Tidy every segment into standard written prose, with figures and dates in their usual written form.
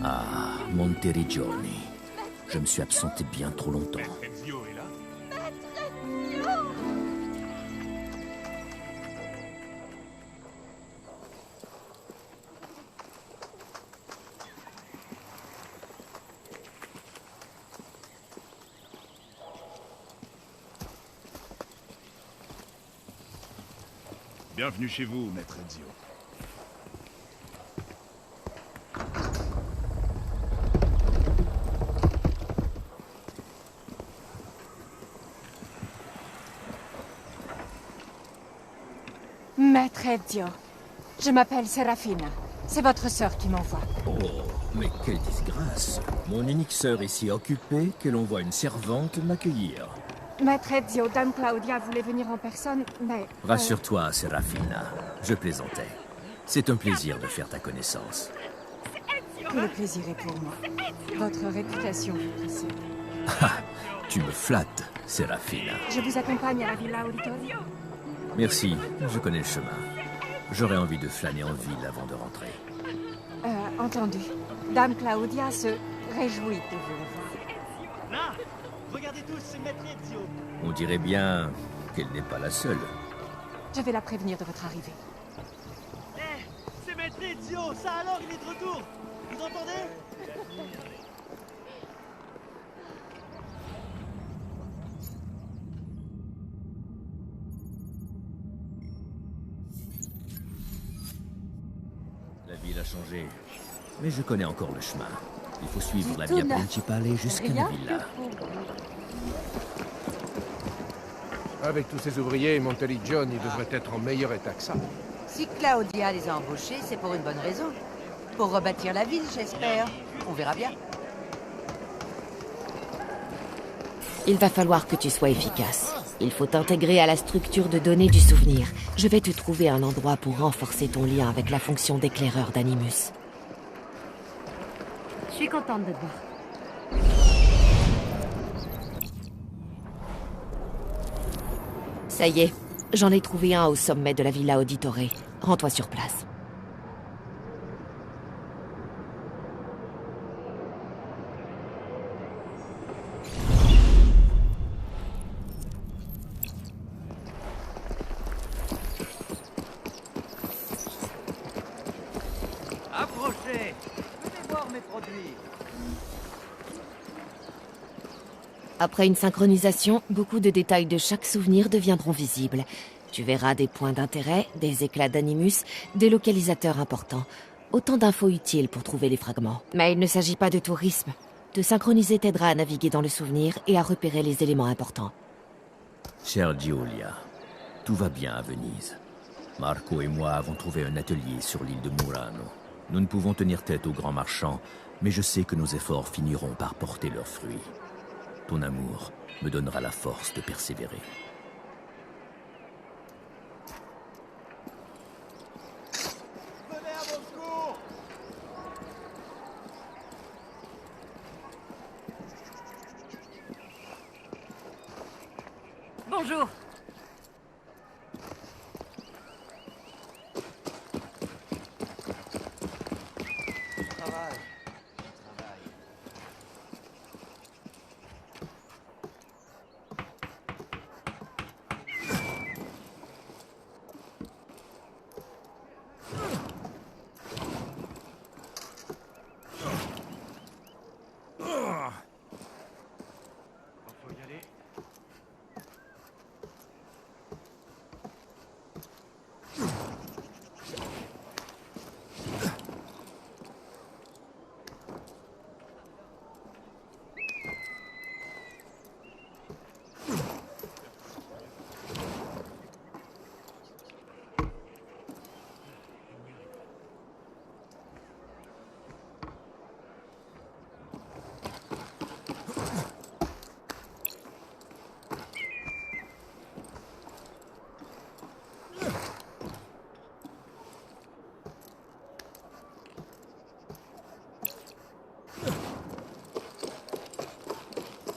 Ah, Monteriggioni. Je me suis absenté bien trop longtemps. Ezio est là? Bienvenue chez vous, maître Ezio. Maître Ezio, je m'appelle Serafina. C'est votre sœur qui m'envoie. Oh, mais quelle disgrâce. Mon unique sœur est si occupée que l'on voit une servante m'accueillir. Maître Ezio, Dame Claudia voulait venir en personne, mais... Rassure-toi, Serafina. Je plaisantais. C'est un plaisir de faire ta connaissance. Tout le plaisir est pour moi. Votre réputation vous précède. Ah, tu me flattes, Serafina. Je vous accompagne à la Villa Auditorio. Merci, je connais le chemin. J'aurais envie de flâner en ville avant de rentrer. Entendu. Dame Claudia se réjouit de vous revoir. Là, regardez tous, c'est Maître Ezio. On dirait bien qu'elle n'est pas la seule. Je vais la prévenir de votre arrivée. Eh, c'est Maître Ezio, ça alors, il est de retour. Vous entendez? La ville a changé, mais je connais encore le chemin. Il faut suivre la via principale jusqu'à la villa. Avec tous ces ouvriers, Monteriggioni devrait être en meilleur état que ça. Si Claudia les a embauchés, c'est pour une bonne raison. Pour rebâtir la ville, j'espère. On verra bien. Il va falloir que tu sois efficace. Il faut t'intégrer à la structure de données du souvenir. Je vais te trouver un endroit pour renforcer ton lien avec la fonction d'éclaireur d'Animus. Je suis contente de te voir. Ça y est, J'en ai trouvé un au sommet de la Villa Auditore. Rends-toi sur place. Approchez. Venez voir mes produits. Après une synchronisation, beaucoup de détails de chaque souvenir deviendront visibles. Tu verras des points d'intérêt, des éclats d'animus, des localisateurs importants. Autant d'infos utiles pour trouver les fragments. Mais il ne s'agit pas de tourisme. Te synchroniser t'aidera à naviguer dans le souvenir et à repérer les éléments importants. Chère Giulia, tout va bien à Venise. Marco et moi avons trouvé un atelier sur l'île de Murano. Nous ne pouvons tenir tête aux grands marchands, mais je sais que nos efforts finiront par porter leurs fruits. Ton amour me donnera la force de persévérer. Venez à mon secours. Bonjour. Travail. Faut y aller.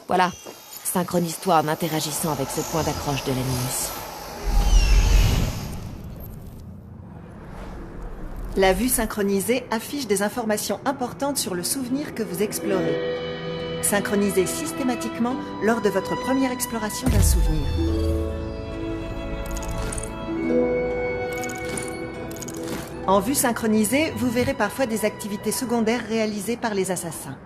Voilà. Synchronise-toi en interagissant avec ce point d'accroche de l'animus. La vue synchronisée affiche des informations importantes sur le souvenir que vous explorez. Synchronisez systématiquement lors de votre première exploration d'un souvenir. En vue synchronisée, vous verrez parfois des activités secondaires réalisées par les assassins.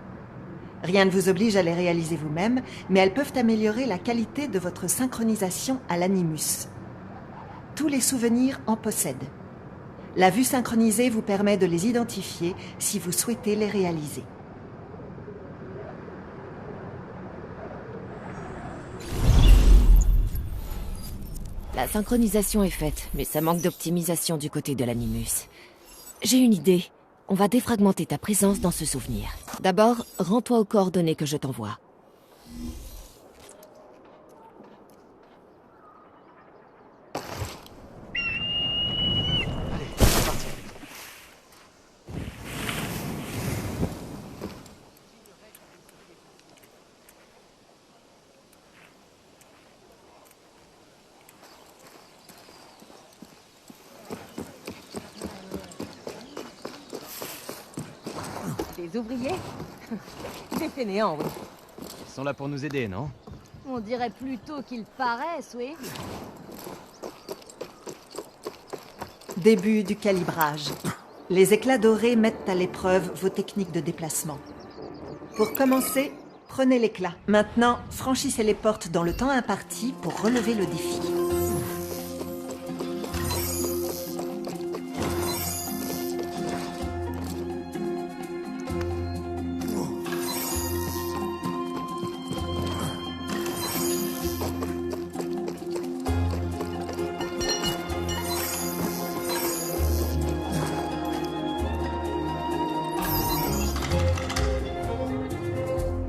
Rien ne vous oblige à les réaliser vous-même, mais elles peuvent améliorer la qualité de votre synchronisation à l'animus. Tous les souvenirs en possèdent. La vue synchronisée vous permet de les identifier si vous souhaitez les réaliser. La synchronisation est faite, mais ça manque d'optimisation du côté de l'animus. J'ai une idée. On va défragmenter ta présence dans ce souvenir. D'abord, rends-toi aux coordonnées que je t'envoie. Des ouvriers? Des fainéants, oui. Ils sont là pour nous aider, non? On dirait plutôt qu'ils paraissent, oui. Début du calibrage. Les éclats dorés mettent à l'épreuve vos techniques de déplacement. Pour commencer, prenez l'éclat. Maintenant, franchissez les portes dans le temps imparti pour relever le défi.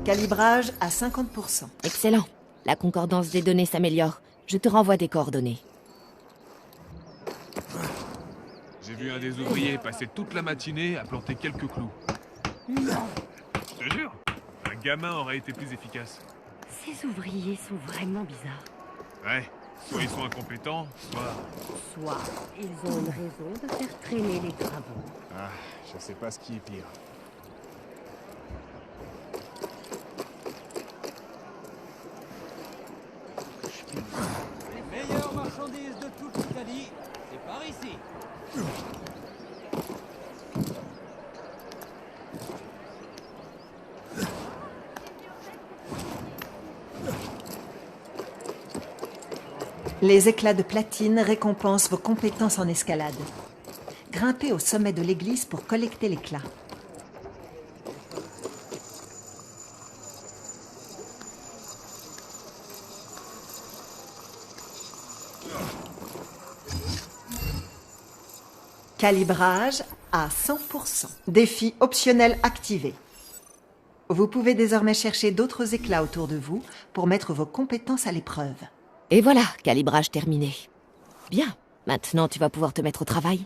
Calibrage à 50%. Excellent. La concordance des données s'améliore. Je te renvoie des coordonnées. J'ai vu un des ouvriers passer toute la matinée à planter quelques clous. Non, Je te jure, un gamin aurait été plus efficace. ces ouvriers sont vraiment bizarres. Ouais, Soit ils sont incompétents, soit... Soit ils ont une raison de faire traîner les travaux. Ah, je sais pas ce qui est pire. Les meilleures marchandises de toute l'Italie, c'est par ici. Les éclats de platine récompensent vos compétences en escalade. Grimpez au sommet de l'église pour collecter l'éclat. Calibrage à 100%. Défi optionnel activé. Vous pouvez désormais chercher d'autres éclats autour de vous pour mettre vos compétences à l'épreuve. Et voilà, calibrage terminé. Bien, maintenant tu vas pouvoir te mettre au travail.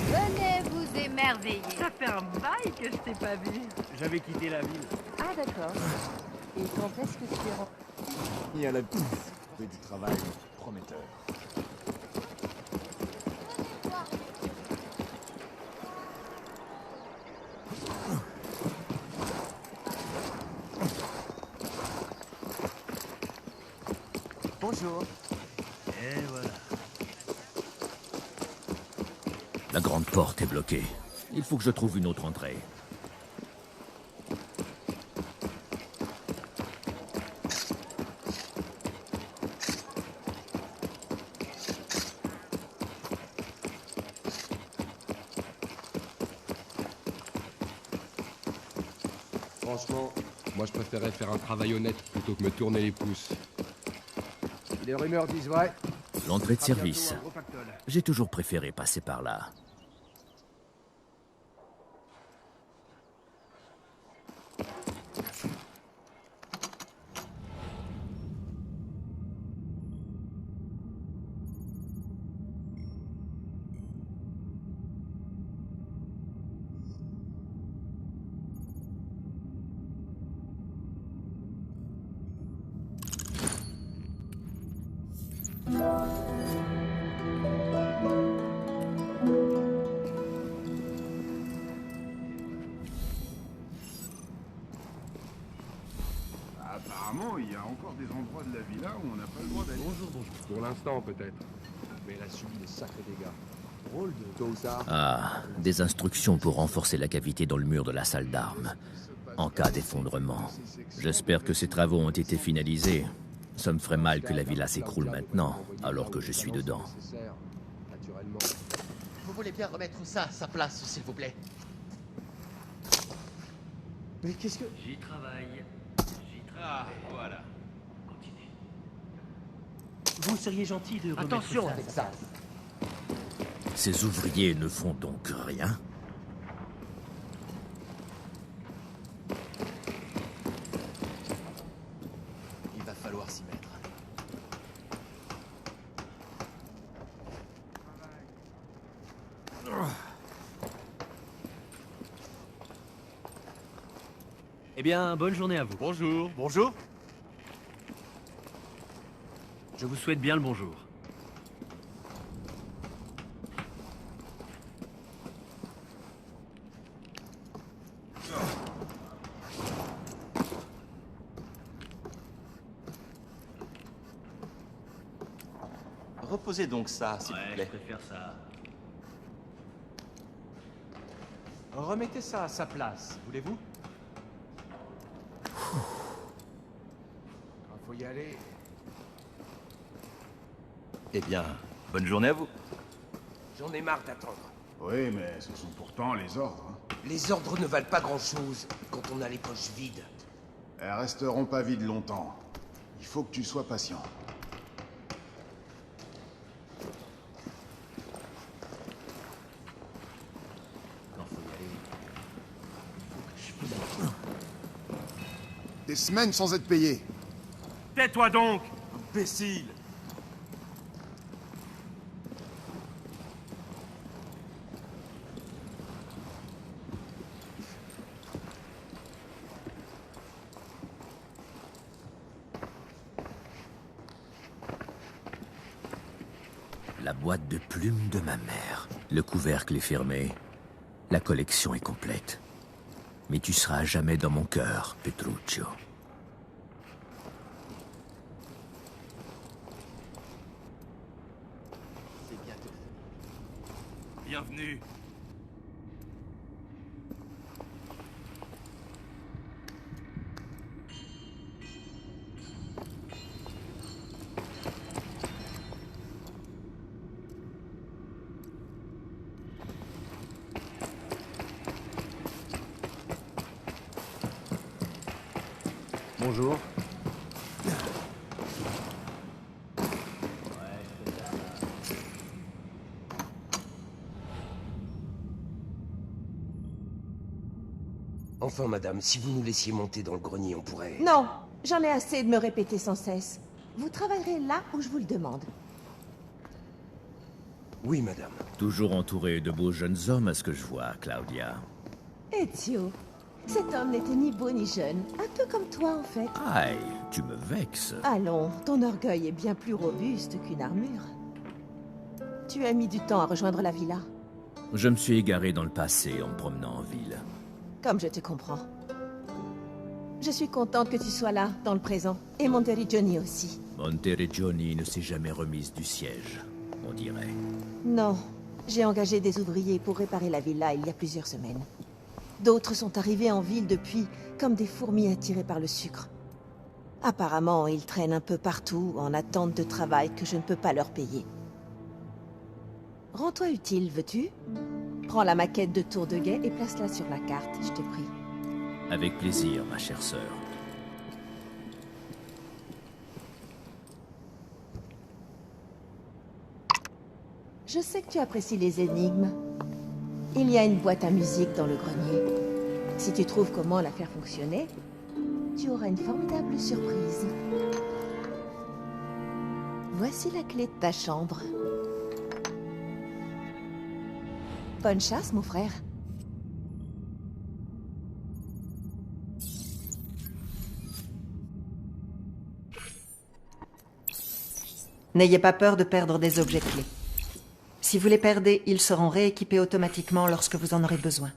Venez vous émerveiller. Ça fait un bail que je t'ai pas vu. J'avais quitté la ville. Ah d'accord. Et quand est-ce que tu es rentré? Il y a la trouver du travail prometteur. Bonjour. Et voilà. La grande porte est bloquée. Il faut que je trouve une autre entrée. Franchement, moi je préférais faire un travail honnête plutôt que me tourner les pouces. Les rumeurs disent vrai. L'entrée de Ce sera service. bientôt un gros pactole. J'ai toujours préféré passer par là. Apparemment, il y a encore des endroits de la villa où on n'a pas le droit d'aller. Bonjour. Pour l'instant peut-être. Mais elle a subi des sacrés dégâts. Drôle de Tosa. Ah, des instructions pour renforcer la cavité dans le mur de la salle d'armes, en cas d'effondrement. J'espère que ces travaux ont été finalisés. Ça me ferait mal que la villa s'écroule maintenant, alors que je suis dedans. Naturellement. Vous voulez bien remettre ça à sa place, s'il vous plaît? Mais qu'est-ce que... J'y travaille. Ah, voilà. Continuez. Vous seriez gentil de remettre Attention ça. avec ça. Ces ouvriers ne font donc rien? Il va falloir s'y mettre. Eh bien, bonne journée à vous. Bonjour. Bonjour. Je vous souhaite bien le bonjour. Reposez donc ça, s'il vous plaît. préfère ça. Remettez ça à sa place, voulez-vous? Faut y aller. Eh bien, bonne journée à vous. J'en ai marre d'attendre. Oui, mais ce sont pourtant les ordres. Hein. Les ordres ne valent pas grand-chose quand on a les poches vides. Elles resteront pas vides longtemps. Il faut que tu sois patient. Des semaines sans être payé. Tais-toi donc, imbécile! la boîte de plumes de ma mère. Le couvercle est fermé. La collection est complète. Mais tu seras à jamais dans mon cœur, Petruccio. C'est bientôt. Bienvenue. Bonjour. Enfin, madame, si vous nous laissiez monter dans le grenier, on pourrait... Non, j'en ai assez de me répéter sans cesse. Vous travaillerez là où je vous le demande. Oui, madame. Toujours entouré de beaux jeunes hommes à ce que je vois, Claudia. Ezio, cet homme n'était ni beau ni jeune. Un peu comme toi, en fait. Aïe, tu me vexes. Allons, ton orgueil est bien plus robuste qu'une armure. Tu as mis du temps à rejoindre la villa. Je me suis égaré dans le passé en me promenant en ville. Comme je te comprends. Je suis contente que tu sois là, dans le présent. Et Monteriggioni aussi. Monteriggioni ne s'est jamais remise du siège, on dirait. Non, j'ai engagé des ouvriers pour réparer la villa il y a plusieurs semaines. D'autres sont arrivés en ville depuis, comme des fourmis attirées par le sucre. Apparemment, ils traînent un peu partout, en attente de travail que je ne peux pas leur payer. Rends-toi utile, veux-tu? Prends la maquette de Tour de Guet et place-la sur la carte, je te prie. Avec plaisir, ma chère sœur. Je sais que tu apprécies les énigmes. Il y a une boîte à musique dans le grenier. Si tu trouves comment la faire fonctionner, tu auras une formidable surprise. Voici la clé de ta chambre. Bonne chasse, mon frère. N'ayez pas peur de perdre des objets clés. Si vous les perdez, ils seront rééquipés automatiquement lorsque vous en aurez besoin.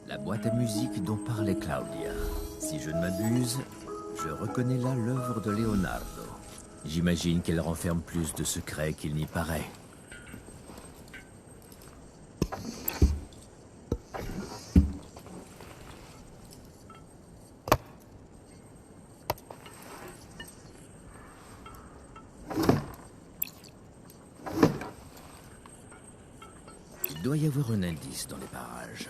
La boîte à musique dont parlait Claudia. Si je ne m'abuse, je reconnais là l'œuvre de Leonardo. J'imagine qu'elle renferme plus de secrets qu'il n'y paraît. Il doit y avoir un indice dans les parages.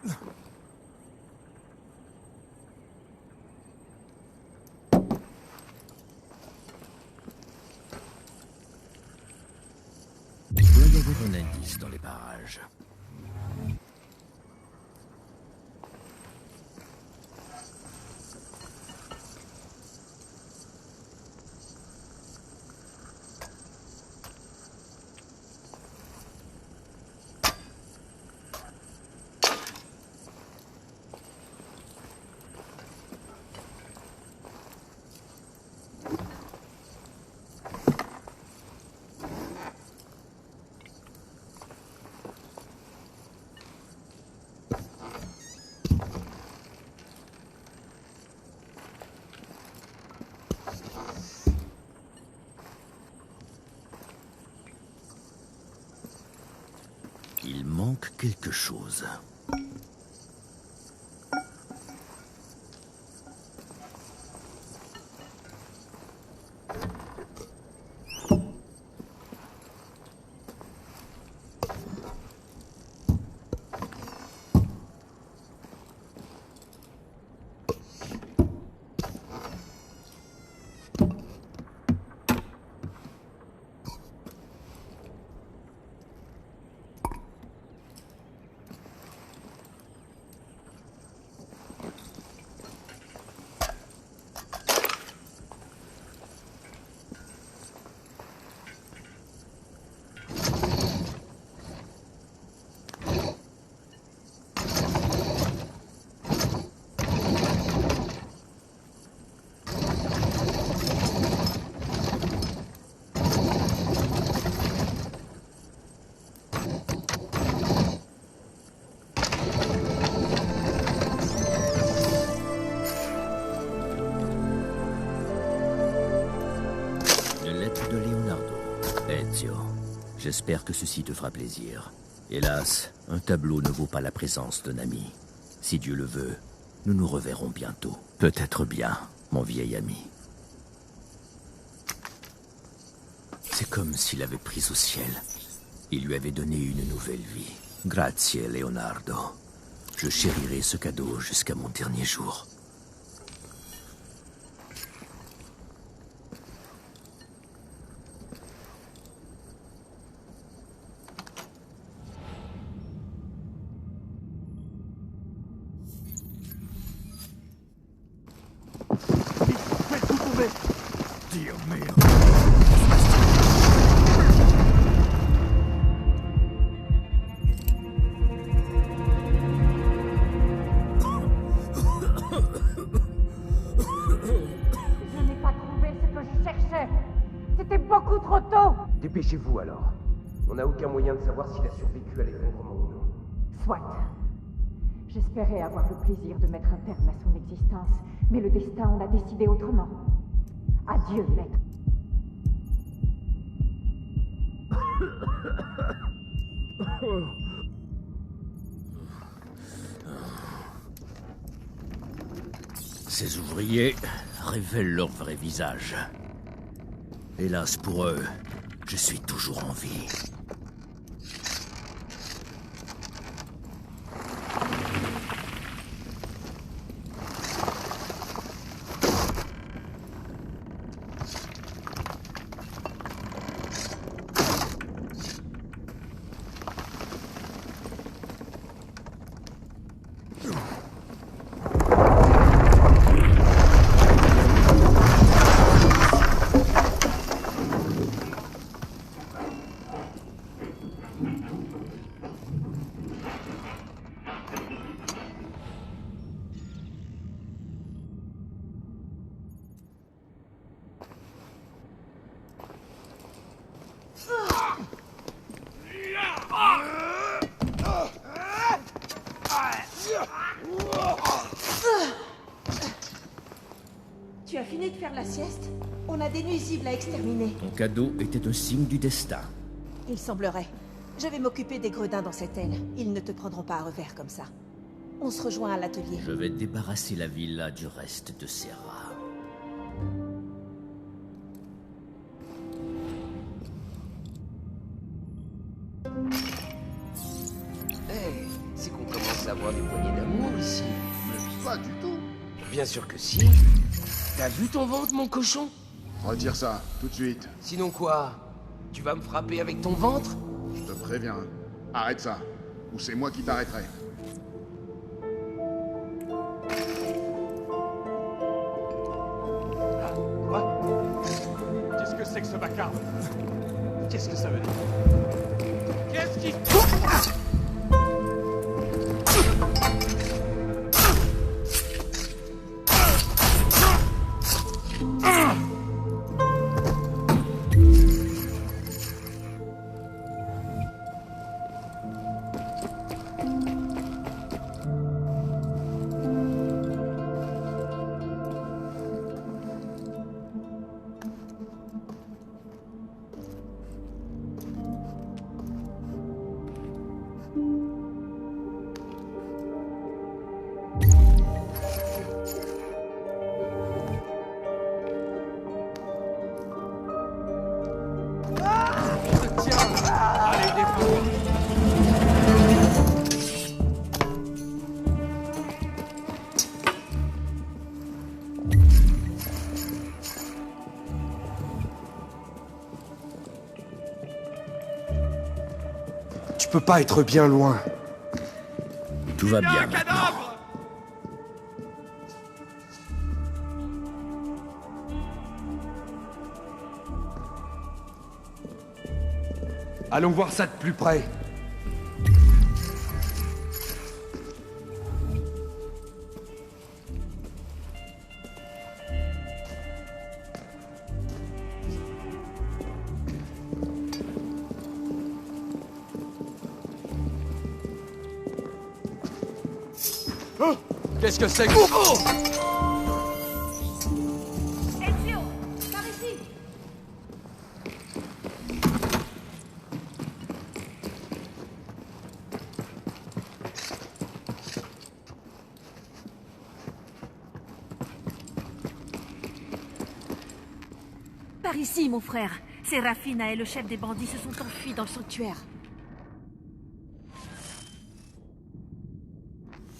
Il doit y avoir un indice dans les parages. Il manque quelque chose. De Leonardo. Ezio, j'espère que ceci te fera plaisir. Hélas, un tableau ne vaut pas la présence d'un ami. Si Dieu le veut, nous nous reverrons bientôt. Peut-être bien, mon vieil ami. C'est comme s'il avait pris au ciel. Il lui avait donné une nouvelle vie. Grazie, Leonardo. Je chérirai ce cadeau jusqu'à mon dernier jour. Dio mio! Je n'ai pas trouvé ce que je cherchais. C'était beaucoup trop tôt. Dépêchez-vous alors. On n'a aucun moyen de savoir s'il a survécu à l'effondrement ou non. Soit. J'espérais avoir le plaisir de mettre un terme à son existence, mais le destin en a décidé autrement. Adieu, maître. Ces ouvriers révèlent leur vrai visage. Hélas pour eux, je suis toujours en vie. Tu as fini de faire la sieste? On a des nuisibles à exterminer. Ton cadeau était un signe du destin. Il semblerait. Je vais m'occuper des gredins dans cette aile. Ils ne te prendront pas à revers comme ça. On se rejoint à l'atelier. Je vais débarrasser la villa du reste de ses rats. Hey, c'est qu'on commence censé avoir des poignées d'amour ici. Mais pas du tout. Bien sûr que si. T'as vu ton ventre, mon cochon? Retire ça, tout de suite. Sinon quoi? Tu vas me frapper avec ton ventre? Je te préviens. Arrête ça. Ou c'est moi qui t'arrêterai. Quoi? Qu'est-ce que c'est que ce vacarme? Qu'est-ce que ça veut dire? Qu'est-ce qui... Tu peux pas être bien loin. Tout va bien maintenant. Allons voir ça de plus près. Qu'est-ce que c'est que... Oh! Ezio, par ici. Par ici, mon frère. Serafina et le chef des bandits se sont enfuis dans le sanctuaire.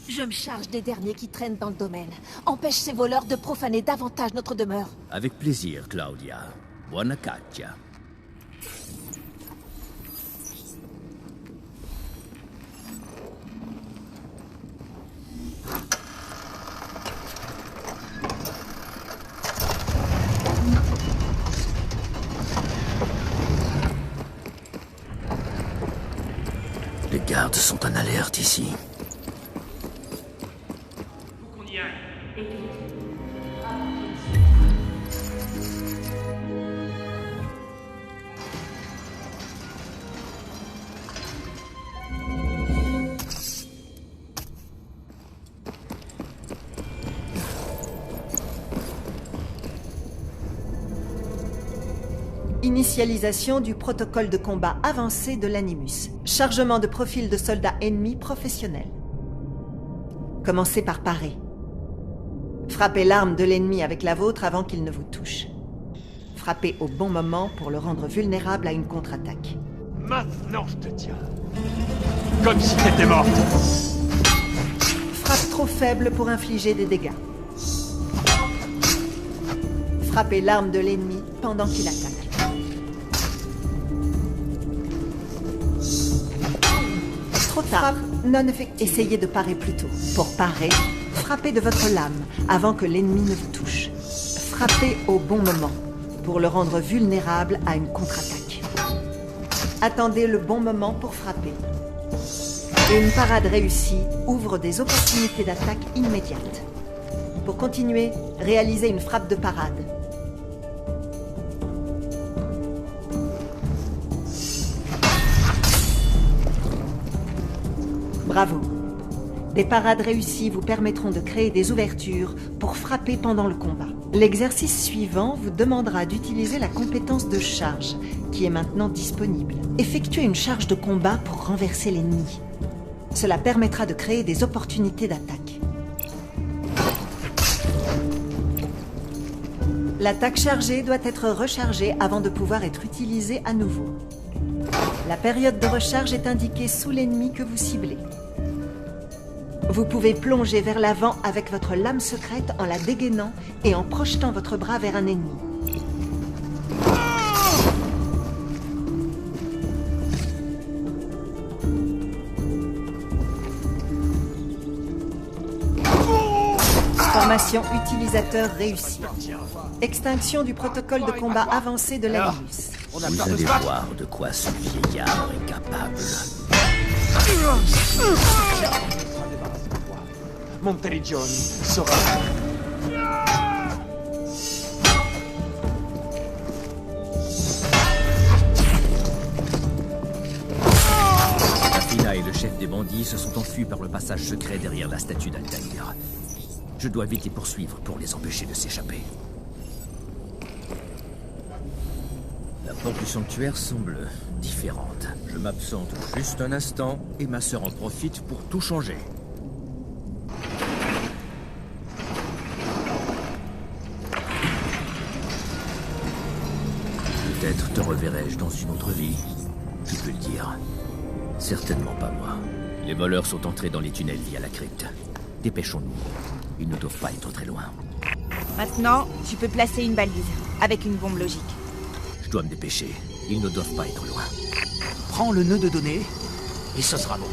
Je me charge des derniers qui traînent dans le domaine. Empêche ces voleurs de profaner davantage notre demeure. Avec plaisir, Claudia. Buona caccia. Les gardes sont en alerte ici. Initialisation du protocole de combat avancé de l'Animus. Chargement de profil de soldats ennemis professionnels. Commencez par parer. Frappez l'arme de l'ennemi avec la vôtre avant qu'il ne vous touche. Frappez au bon moment pour le rendre vulnérable à une contre-attaque. Maintenant, je te tiens. Comme si t'étais morte. Frappe trop faible pour infliger des dégâts. Frappez l'arme de l'ennemi pendant qu'il attaque. Trop tard, non effectif. Essayez de parer plus tôt. Pour parer, frappez de votre lame avant que l'ennemi ne vous touche. Frappez au bon moment pour le rendre vulnérable à une contre-attaque. Attendez le bon moment pour frapper. Une parade réussie ouvre des opportunités d'attaque immédiates. Pour continuer, réalisez une frappe de parade. Bravo. Des parades réussies vous permettront de créer des ouvertures pour frapper pendant le combat. L'exercice suivant vous demandera d'utiliser la compétence de charge, qui est maintenant disponible. Effectuez une charge de combat pour renverser l'ennemi. Cela permettra de créer des opportunités d'attaque. L'attaque chargée doit être rechargée avant de pouvoir être utilisée à nouveau. La période de recharge est indiquée sous l'ennemi que vous ciblez. Vous pouvez plonger vers l'avant avec votre lame secrète en la dégainant et en projetant votre bras vers un ennemi. Formation utilisateur réussie. Extinction du protocole de combat avancé de l'Animus. Vous allez voir de quoi ce vieillard est capable. Monteriggioni sera... Serafina et le chef des bandits se sont enfuis par le passage secret derrière la statue d'Altaïr. Je dois vite les poursuivre pour les empêcher de s'échapper. La porte du sanctuaire semble différente. Je m'absente juste un instant et ma sœur en profite pour tout changer. Peut-être te reverrai-je dans une autre vie. Qui peut le dire? Certainement pas moi. Les voleurs sont entrés dans les tunnels via la crypte. Dépêchons-nous. Ils ne doivent pas être très loin. Maintenant, tu peux placer une balise, avec une bombe logique. Je dois me dépêcher. Ils ne doivent pas être loin. Prends le nœud de données, et ce sera bon.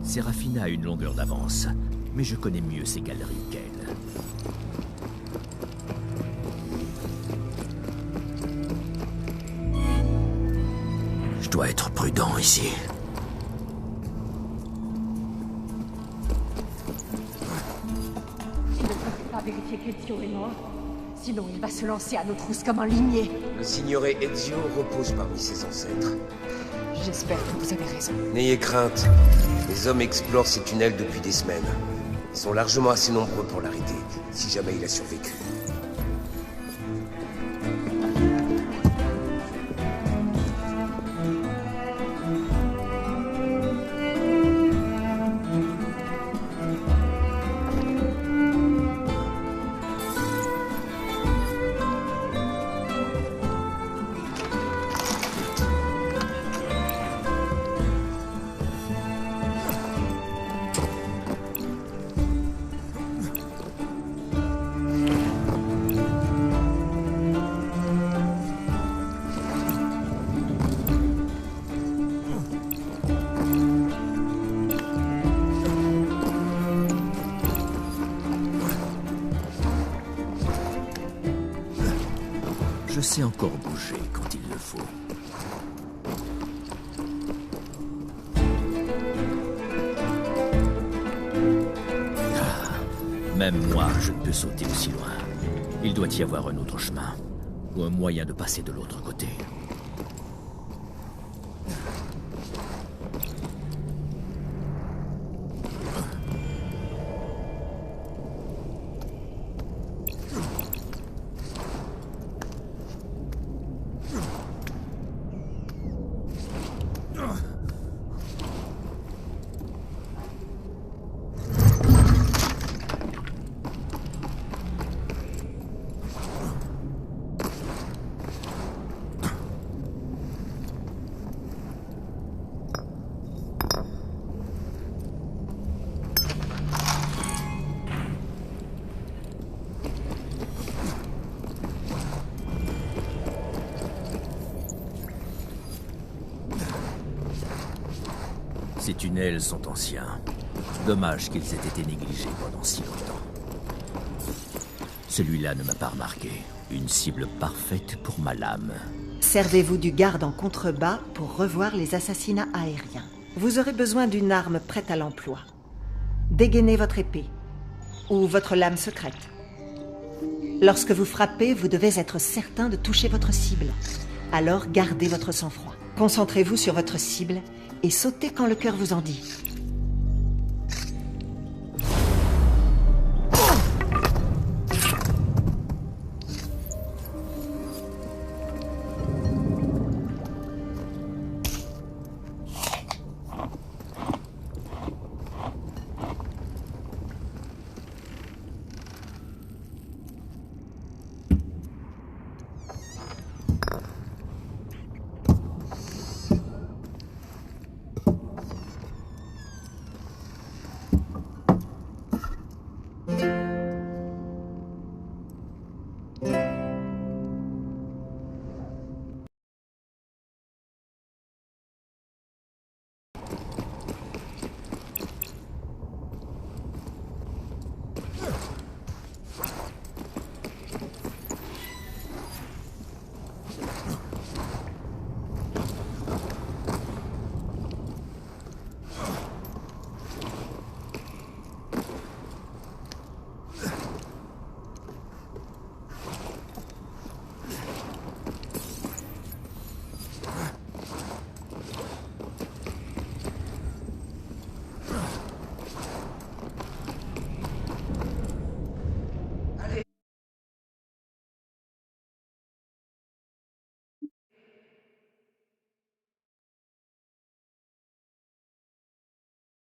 Serafina a une longueur d'avance, mais je connais mieux ces galeries qu'elle. Je dois être prudent ici. Il ne faudrait pas vérifier qu'Ezio est mort. Sinon, il va se lancer à nos trousses comme un limier. Le signoré Ezio repose parmi ses ancêtres. J'espère que vous avez raison. N'ayez crainte. Les hommes explorent ces tunnels depuis des semaines. Ils sont largement assez nombreux pour l'arrêter, si jamais il a survécu. Je sais encore bouger quand il le faut. Même moi, je ne peux sauter aussi loin. Il doit y avoir un autre chemin, ou un moyen de passer de l'autre côté. Ces tunnels sont anciens. Dommage qu'ils aient été négligés pendant si longtemps. Celui-là ne m'a pas remarqué. Une cible parfaite pour ma lame. Servez-vous du garde en contrebas pour revoir les assassinats aériens. Vous aurez besoin d'une arme prête à l'emploi. Dégainez votre épée. ou votre lame secrète. Lorsque vous frappez, vous devez être certain de toucher votre cible. Alors gardez votre sang-froid. Concentrez-vous sur votre cible et sautez quand le cœur vous en dit.